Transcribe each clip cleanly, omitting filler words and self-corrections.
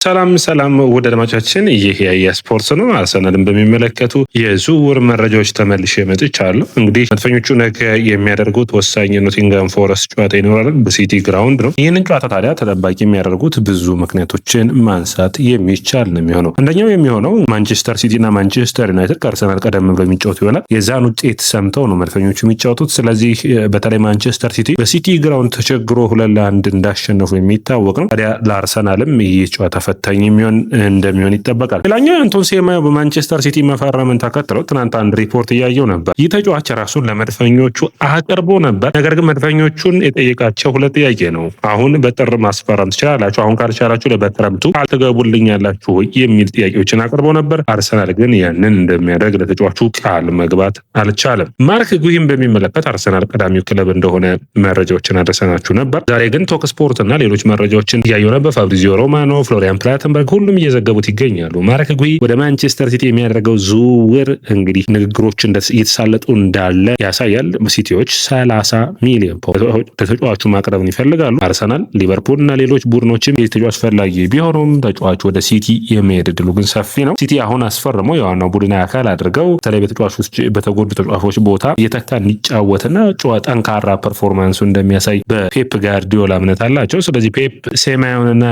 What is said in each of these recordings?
ሰላም ወደ አድማጮቻችን፣ ይህ የስፖርት ነው። አርሰናልን በሚመለከቱ የዝውውር መረጃዎች ተመልሼ መጥቻለሁ። እንግዲህ መድፈኞቹ ነገ የሚያደርጉት ወሳኝ ኖቲንግሃም ፎረስት ጨዋታ ይኖራል። በሲቲ ግራውንድ ነው። ይህንን ጨዋታ ታዲያ ተጠባቂ የሚያደርጉት ብዙ ምክንያቶችን ማንሳት የሚቻል ነው የሚሆነው። አንደኛው የሚሆነው ማንቸስተር ሲቲ እና ማንቸስተር ዩናይትድ ከአርሰናል ቀደም ብለው የሚጫወቱ ይሆናል። የዛን ውጤት ሰምተው ነው መድፈኞቹ የሚጫወቱት። ስለዚህ በተለይ ማንቸስተር ሲቲ በሲቲ ግራውንድ ተቸግሮ 2-1 እንዳሸነፉ የሚታወቅ ነው። ታዲያ ለአርሰናልም ይህ ጨዋታ ፈታኝ እንደሚሆን ይጠበቃል። ሌላኛው አንቶን ሴማዮ በማንቸስተር ሲቲ መፈረምን ተከትለው ትናንት አንድ ሪፖርት እያየው ነበር። ይህ ተጫዋች ራሱን ለመድፈኞቹ አቅርቦ ነበር። ነገር ግን መድፈኞቹን የጠየቃቸው ሁለት ጥያቄ ነው። አሁን በጥር ማስፈረም ትችላላችሁ፣ አሁን ካልቻላችሁ በክረምቱ አልትገቡልኛላችሁ የሚል ጥያቄዎችን አቅርቦ ነበር። አርሰናል ግን ያንን እንደሚያደርግ ለተጫዋቹ ቃል መግባት አልቻለም። ማርክ ጉሂን በሚመለከት አርሰናል ቀዳሚው ክለብ እንደሆነ መረጃዎችን አድርሰናችሁ ነበር። ዛሬ ግን ቶክ ስፖርት እና ሌሎች መረጃዎችን እያየው ነበር። ፋብሪዚዮ ሮማኖ፣ ፍሎሪያን ፕላተንበርግ ሁሉም እየዘገቡት ይገኛሉ። ማርክ ጉሂ ወደ ማንቸስተር ሲቲ የሚያደርገው ዝውውር እንግዲህ ንግግሮች እየተሳለጡ እንዳለ ያሳያል። ሲቲዎች 30 ሚሊዮን ፓውንድ ተጫዋቹ ማቅረብን ይፈልጋሉ። አርሰናል፣ ሊቨርፑል እና ሌሎች ቡድኖችም ተጫዋች ፈላጊ ቢሆኑም ተጫዋቹ ወደ ሲቲ የሚሄድ ዕድሉ ግን ሰፊ ነው። ሲቲ አሁን አስፈርመው የዋናው ቡድን አካል አድርገው በተለይ በተጫዋቾች በተጎዱ ተጫዋቾች ቦታ እየተካ እንዲጫወትና ጠንካራ ፐርፎርማንሱ እንደሚያሳይ በፔፕ ጋርዲዮላ እምነት አላቸው። ስለዚህ ፔፕ ሴማዮንና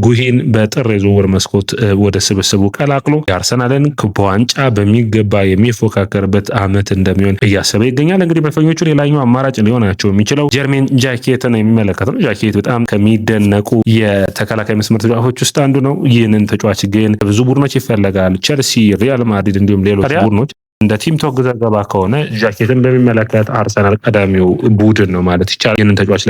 ጉሂን በጥር የዝውውር መስኮት ወደ ስብስቡ ቀላቅሎ የአርሰናልን በዋንጫ በሚገባ የሚፎካከርበት አመት እንደሚሆን እያሰበ ይገኛል። እንግዲህ መድፈኞቹ ሌላኛው አማራጭ ሊሆናቸው የሚችለው ጀርሜን ጃኬትን የሚመለከት ነው። ጃኬት በጣም ከሚደነቁ የተከላካይ መስመር ተጫዋቾች ውስጥ አንዱ ነው። ይህንን ተጫዋች ግን ብዙ ቡድኖች ይፈለጋል። ቸልሲ፣ ሪያል ማድሪድ እንዲሁም ሌሎች ቡድኖች እንደ ቲም ቶክ ዘገባ ከሆነ ጃኬትን በሚመለከት አርሰናል ቀዳሚው ቡድን ነው ማለት ይቻላል። ይህንን ተጫዋች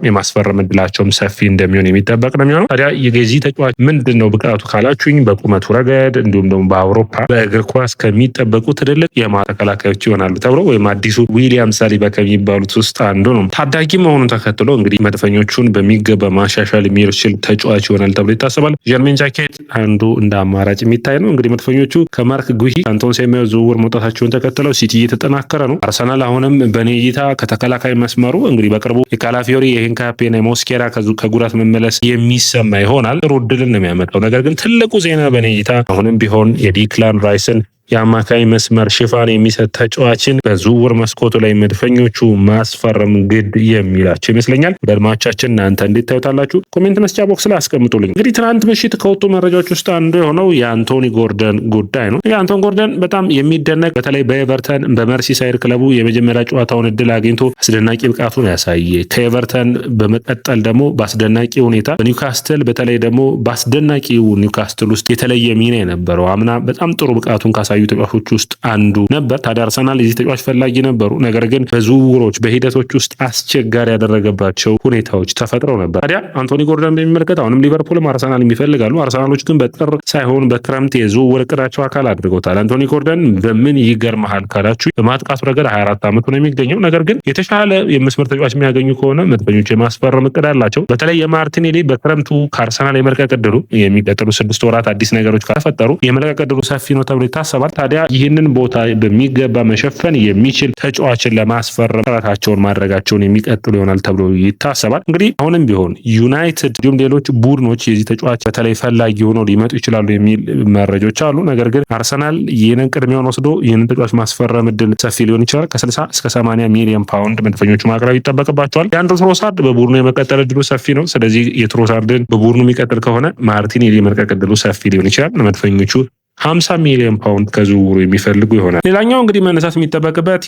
የማስፈረም እድላቸውም ሰፊ እንደሚሆን የሚጠበቅ ነው የሚሆነው። ታዲያ የዚህ ተጫዋች ምንድን ነው ብቃቱ ካላችሁኝ በቁመቱ ረገድ እንዲሁም ደግሞ በአውሮፓ በእግር ኳስ ከሚጠበቁ ትልልቅ የመሃል ተከላካዮች ይሆናሉ ተብሎ ወይም አዲሱ ዊሊያም ሳሊባ ከሚባሉት ውስጥ አንዱ ነው። ታዳጊ መሆኑን ተከትሎ እንግዲህ መድፈኞቹን በሚገባ ማሻሻል የሚችል ተጫዋች ይሆናል ተብሎ ይታሰባል። ጀርሜን ጃኬት አንዱ እንደ አማራጭ የሚታይ ነው። እንግዲህ መድፈኞቹ ከማርክ ጉሂ አንቶን ሴማዮ ዝውውር መውጣታቸውን ተከትለው ሲቲ እየተጠናከረ ነው። አርሰናል አሁንም በኔ እይታ ከተከላካይ መስመሩ እንግዲህ በቅርቡ የካላፊዮሪ የሂንካፔና የሞስኬራ ከጉዳት መመለስ የሚሰማ ይሆናል። ጥሩ ዕድልን ነው የሚያመጣው። ነገር ግን ትልቁ ዜና በኔ እይታ አሁንም ቢሆን የዲክላን ራይስን የአማካይ መስመር ሽፋን የሚሰጥ ተጫዋችን በዝውውር መስኮቱ ላይ መድፈኞቹ ማስፈረም ግድ የሚላቸው ይመስለኛል። ወደ አድማጮቻችን እናንተ እንዴት ታዩታላችሁ? ኮሜንት መስጫ ቦክስ ላይ አስቀምጡልኝ። እንግዲህ ትናንት ምሽት ከወጡ መረጃዎች ውስጥ አንዱ የሆነው የአንቶኒ ጎርደን ጉዳይ ነው። የአንቶኒ ጎርደን በጣም የሚደነቅ በተለይ በኤቨርተን በመርሲሳይድ ክለቡ የመጀመሪያ ጨዋታውን እድል አግኝቶ አስደናቂ ብቃቱን ያሳየ ከኤቨርተን በመቀጠል ደግሞ በአስደናቂ ሁኔታ በኒውካስትል በተለይ ደግሞ በአስደናቂው ኒውካስትል ውስጥ የተለየ ሚና የነበረው አምና በጣም ጥሩ ብቃቱን ካሳዩ ተጫዋቾች ውስጥ አንዱ ነበር። ታዲያ አርሰናል የዚህ ተጫዋች ፈላጊ ነበሩ። ነገር ግን በዝውውሮች በሂደቶች ውስጥ አስቸጋሪ ያደረገባቸው ሁኔታዎች ተፈጥረው ነበር። ታዲያ አንቶኒ ጎርደን በሚመለከት አሁንም ሊቨርፑልም አርሰናል የሚፈልጋሉ። አርሰናሎች ግን በጥር ሳይሆን በክረምት የዝውውር እቅዳቸው አካል አድርገውታል። አንቶኒ ጎርደን በምን ይገርመሃል ካላችሁ በማጥቃቱ ረገድ 24 ዓመቱ ነው የሚገኘው። ነገር ግን የተሻለ የመስመር ተጫዋች የሚያገኙ ከሆነ መድፈኞች የማስፈረም እቅድ አላቸው። በተለይ የማርቲኔሊ በክረምቱ ከአርሰናል የመልቀቅ ዕድሉ የሚቀጥሉ 6 ወራት አዲስ ነገሮች ከተፈጠሩ የመልቀቅ ዕድሉ ሰፊ ነው ተብሎ ይታሰባል። ታዲያ ይህንን ቦታ በሚገባ መሸፈን የሚችል ተጫዋችን ለማስፈረም ጥረታቸውን ማድረጋቸውን የሚቀጥሉ ይሆናል ተብሎ ይታሰባል። እንግዲህ አሁንም ቢሆን ዩናይትድ እንዲሁም ሌሎች ቡድኖች የዚህ ተጫዋች በተለይ ፈላጊ ሆነው ሊመጡ ይችላሉ የሚል መረጃዎች አሉ። ነገር ግን አርሰናል ይህንን ቅድሚያውን ወስዶ ይህንን ተጫዋች ማስፈረም እድል ሰፊ ሊሆን ይችላል። ከ60 እስከ 80 ሚሊዮን ፓውንድ መድፈኞቹ ማቅረብ ይጠበቅባቸዋል። የአንድሮ ትሮሳርድ በቡድኑ የመቀጠል እድሉ ሰፊ ነው። ስለዚህ የትሮሳርድን በቡድኑ የሚቀጥል ከሆነ ማርቲኔሊ የመልቀቅ እድሉ ሰፊ ሊሆን ይችላል። መድፈኞቹ 50 ሚሊዮን ፓውንድ ከዝውውሩ የሚፈልጉ ይሆናል። ሌላኛው እንግዲህ መነሳት የሚጠበቅበት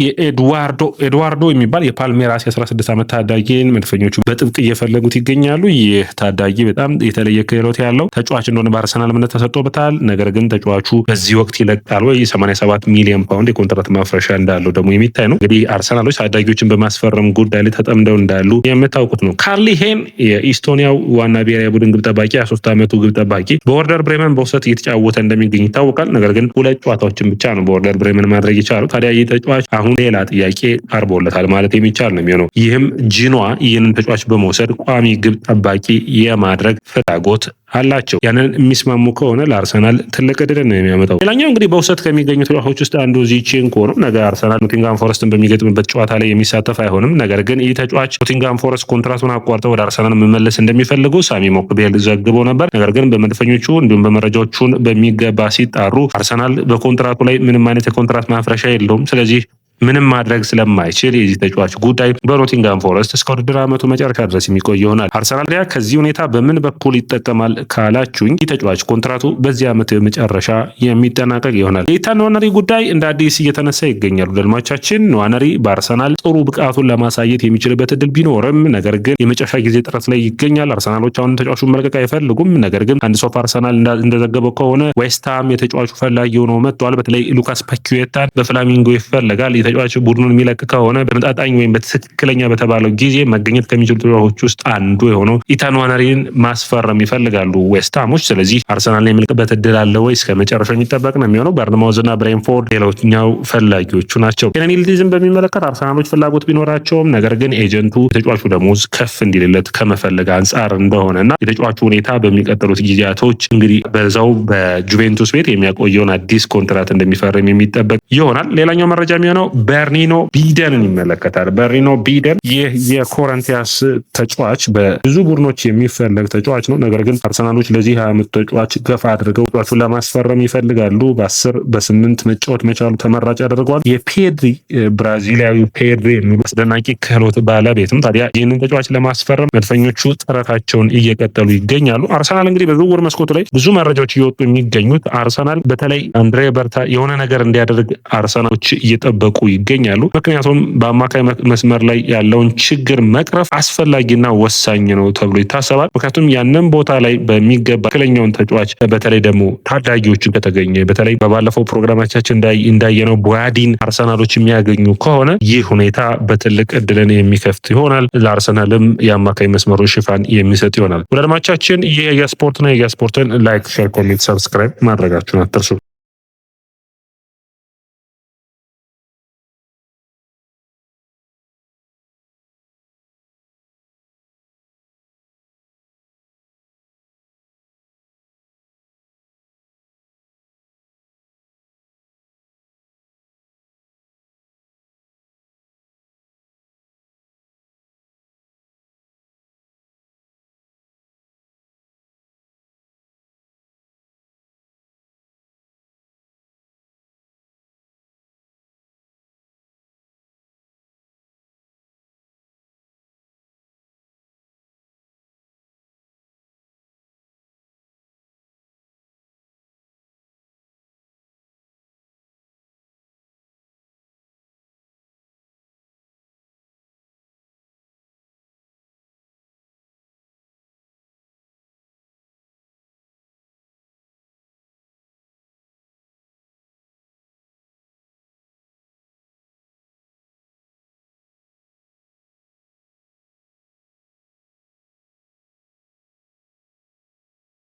ኤድዋርዶ የሚባል የፓልሜራስ 16 ዓመት ታዳጊን መድፈኞቹ በጥብቅ እየፈለጉት ይገኛሉ። ይህ ታዳጊ በጣም የተለየ ክህሎት ያለው ተጫዋች እንደሆነ በአርሰናል እምነት ተሰጥቶበታል። ነገር ግን ተጫዋቹ በዚህ ወቅት ይለቃል ወይ? 87 ሚሊዮን ፓውንድ የኮንትራት ማፍረሻ እንዳለው ደግሞ የሚታይ ነው። እንግዲህ አርሰናሎች ታዳጊዎችን በማስፈረም ጉዳይ ላይ ተጠምደው እንዳሉ የምታውቁት ነው። ካርሊ ሄን የኢስቶኒያው ዋና ብሔራዊ ቡድን ግብ ጠባቂ 23 ዓመቱ ግብ ጠባቂ በወርደር ብሬመን በውሰት እየተጫወተ እንደሚገኝ ይታወቃል። ነገር ግን 2 ጨዋታዎችን ብቻ ነው በወርደር ብሬመን ማድረግ የቻለው። ታዲያ ይህ ተጫዋች አሁን ሌላ ጥያቄ ቀርቦለታል ማለት የሚቻል ነው የሚሆነው። ይህም ጂኖዋ ይህንን ተጫዋች በመውሰድ ቋሚ ግብ ጠባቂ የማድረግ ፍላጎት አላቸው። ያንን የሚስማሙ ከሆነ ለአርሰናል ትልቅ እድል ነው የሚያመጣው። ሌላኛው እንግዲህ በውሰት ከሚገኙ ተጫዋቾች ውስጥ አንዱ ዚንቼንኮ ነው። ነገ አርሰናል ኖቲንግሃም ፎረስትን በሚገጥምበት ጨዋታ ላይ የሚሳተፍ አይሆንም። ነገር ግን ይህ ተጫዋች ኖቲንግሃም ፎረስት ኮንትራቱን አቋርጠው ወደ አርሰናል መመለስ እንደሚፈልጉ ሳሚ ሞክቤል ዘግቦ ነበር። ነገር ግን በመድፈኞቹ እንዲሁም በመረጃዎቹን በሚገባ ሲጣሩ አርሰናል በኮንትራቱ ላይ ምንም አይነት የኮንትራት ማፍረሻ የለውም። ስለዚህ ምንም ማድረግ ስለማይችል የዚህ ተጫዋች ጉዳይ በኖቲንግሃም ፎረስት እስከ ውድድር ዓመቱ መጨረሻ ድረስ የሚቆይ ይሆናል። አርሰናል ከዚህ ሁኔታ በምን በኩል ይጠቀማል ካላችሁኝ ይህ ተጫዋች ኮንትራቱ በዚህ ዓመት መጨረሻ የሚጠናቀቅ ይሆናል። የኢታን ንዋነሪ ጉዳይ እንደ አዲስ እየተነሳ ይገኛሉ። ደልማቻችን ንዋነሪ በአርሰናል ጥሩ ብቃቱን ለማሳየት የሚችልበት እድል ቢኖርም ነገር ግን የመጨረሻ ጊዜ ጥረት ላይ ይገኛል። አርሰናሎች አሁን ተጫዋቹን መልቀቅ አይፈልጉም። ነገር ግን አንድ ሶፍ አርሰናል እንደዘገበው ከሆነ ዌስትሃም የተጫዋቹ ፈላጊ ሆኖ መጥቷል። በተለይ ሉካስ ፓኬታን በፍላሚንጎ ይፈልጋል። ተጫዋች ቡድኑን የሚለቅ ከሆነ በተመጣጣኝ ወይም በትክክለኛ በተባለው ጊዜ መገኘት ከሚችሉ ተጫዋቾች ውስጥ አንዱ የሆነው ኢታን ንዋነሪን ማስፈረም ይፈልጋሉ ዌስትሃሞች። ስለዚህ አርሰናል የሚለቅበት እድል አለ ወይ እስከ መጨረሻው የሚጠበቅ ነው የሚሆነው። በርንማውዝና ብሬንፎርድ ሌላኛው ፈላጊዎቹ ናቸው። ኬነን ይልዲዝን በሚመለከት አርሰናሎች ፍላጎት ቢኖራቸውም ነገር ግን ኤጀንቱ የተጫዋቹ ደሞዝ ከፍ እንዲልለት ከመፈለግ አንጻር እንደሆነና የተጫዋቹ ሁኔታ በሚቀጥሉት ጊዜያቶች እንግዲህ በዛው በጁቬንቱስ ቤት የሚያቆየውን አዲስ ኮንትራት እንደሚፈርም የሚጠበቅ ይሆናል። ሌላኛው መረጃ የሚሆነው በርኒኖ ቢደንን ይመለከታል። በርኒኖ ቢደን ይህ የኮረንቲያስ ተጫዋች በብዙ ቡድኖች የሚፈለግ ተጫዋች ነው። ነገር ግን አርሰናሎች ለዚህ ዓመት ተጫዋች ገፋ አድርገው ተጫዋቹን ለማስፈረም ይፈልጋሉ። በ10 በ8 መጫወት መቻሉ ተመራጭ ያደርገዋል። የፔድሪ ብራዚላዊ ፔድሪ የሚሉ አስደናቂ ክህሎት ባለቤትም ታዲያ ይህንን ተጫዋች ለማስፈረም መድፈኞቹ ጥረታቸውን እየቀጠሉ ይገኛሉ። አርሰናል እንግዲህ በዝውውር መስኮቱ ላይ ብዙ መረጃዎች እየወጡ የሚገኙት አርሰናል በተለይ አንድሬ በርታ የሆነ ነገር እንዲያደርግ አርሰናሎች እየጠበቁ ይገኛሉ። ምክንያቱም በአማካይ መስመር ላይ ያለውን ችግር መቅረፍ አስፈላጊና ወሳኝ ነው ተብሎ ይታሰባል። ምክንያቱም ያንን ቦታ ላይ በሚገባ ትክክለኛውን ተጫዋች በተለይ ደግሞ ታዳጊዎችን ከተገኘ በተለይ በባለፈው ፕሮግራማችን እንዳየነው ቦያዲን አርሰናሎች የሚያገኙ ከሆነ ይህ ሁኔታ በትልቅ እድልን የሚከፍት ይሆናል። ለአርሰናልም የአማካይ መስመሩ ሽፋን የሚሰጥ ይሆናል። ወደ አድማቻችን ይህ የስፖርት ነው። የስፖርትን ላይክ፣ ሼር፣ ኮሜንት፣ ሰብስክራይብ ማድረጋችሁን አትርሱ።